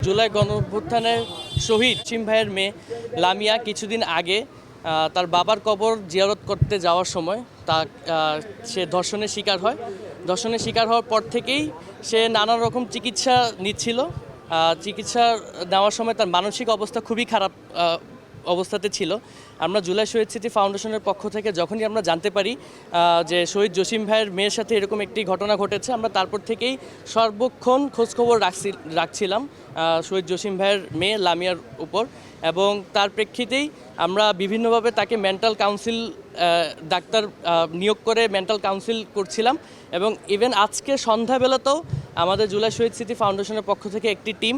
জুলাই গণঅভ্যুত্থানে শহীদ জসিম ভাইয়ের মেয়ে লামিয়া কিছুদিন আগে তার বাবার কবর জিয়ারত করতে যাওয়ার সময় সে ধর্ষণের শিকার হয়। ধর্ষণের শিকার হওয়ার পর থেকেই সে নানা রকম চিকিৎসা নিচ্ছিল। চিকিৎসা নেওয়ার সময় তার মানসিক অবস্থা খুবই খারাপ অবস্থাতে ছিল। আমরা জুলাই শহীদ স্মৃতি ফাউন্ডেশনের পক্ষ থেকে যখনই আমরা জানতে পারি যে শহীদ জসিম ভাইয়ের মেয়ের সাথে এরকম একটি ঘটনা ঘটেছে, আমরা তারপর থেকেই সর্বক্ষণ খোঁজখবর রাখছিলাম শহীদ জসিম ভাইয়ের মেয়ে লামিয়ার উপর, এবং তার প্রেক্ষিতেই আমরা বিভিন্নভাবে তাকে মেন্টাল কাউন্সিল ডাক্তার নিয়োগ করে মেন্টাল কাউন্সিল করছিলাম। এবং ইভেন আজকে সন্ধ্যাবেলাতেও আমাদের জুলাই শহীদ স্মৃতি ফাউন্ডেশনের পক্ষ থেকে একটি টিম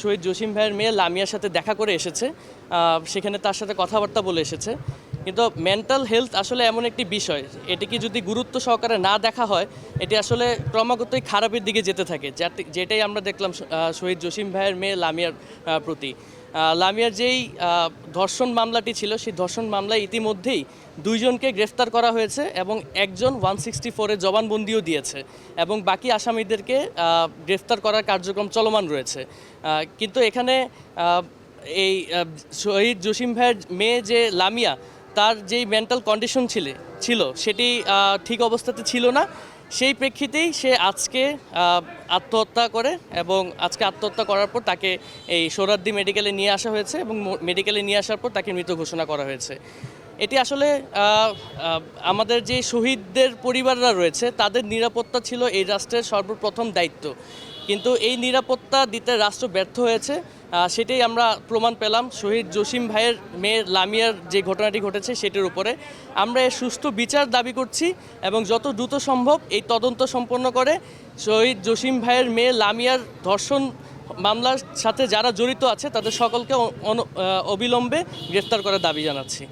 শহীদ জসিম ভাইয়ের মেয়ে লামিয়ার সাথে দেখা করে এসেছে, সেখানে তার সাথে কথাবার্তা বলে এসেছে। কিন্তু মেন্টাল হেলথ আসলে এমন একটি বিষয়, এটিকে যদি গুরুত্ব সহকারে না দেখা হয়, এটি আসলে ক্রমাগতই খারাপের দিকে যেতে থাকে, যেটাই আমরা দেখলাম শহীদ জসিম ভাইয়ের মেয়ে লামিয়ার প্রতি। লামিয়ার যেই ধর্ষণ মামলাটি ছিল, সেই ধর্ষণ মামলায় ইতিমধ্যেই দুইজনকে গ্রেফতার করা হয়েছে এবং একজন 164-এ জবানবন্দিও দিয়েছে, এবং বাকি আসামিদেরকে গ্রেফতার করার কার্যক্রম চলমান রয়েছে। কিন্তু এখানে এই শহীদ জসিম ভাইয়ের মেয়ে যে লামিয়া, তার যেই মেন্টাল কন্ডিশন ছিল সেটি ঠিক অবস্থাতে ছিল না। সেই প্রেক্ষিতেই সে আজকে আত্মহত্যা করে, এবং আজকে আত্মহত্যা করার পর তাকে এই সোহরাওয়ার্দী মেডিকেলে নিয়ে আসা হয়েছে, এবং মেডিকেলে নিয়ে আসার পর তাকে মৃত ঘোষণা করা হয়েছে। এটি আসলে আমাদের যে শহীদদের পরিবাররা রয়েছে, তাদের নিরাপত্তা ছিল এই রাষ্ট্রের সর্বপ্রথম দায়িত্ব, কিন্তু এই নিরাপত্তা দিতে রাষ্ট্র ব্যর্থ হয়েছে। সেটাই আমরা প্রমাণ পেলাম শহীদ জসিম ভাইয়ের মেয়ে লামিয়ার যে ঘটনাটি ঘটেছে সেটির উপরে। আমরা এর সুষ্ঠু বিচার দাবি করছি, এবং যত দ্রুত সম্ভব এই তদন্ত সম্পন্ন করে শহীদ জসিম ভাইয়ের মেয়ে লামিয়ার ধর্ষণ মামলার সাথে যারা জড়িত আছে তাদের সকলকে অবিলম্বে গ্রেফতার করার দাবি জানাচ্ছি।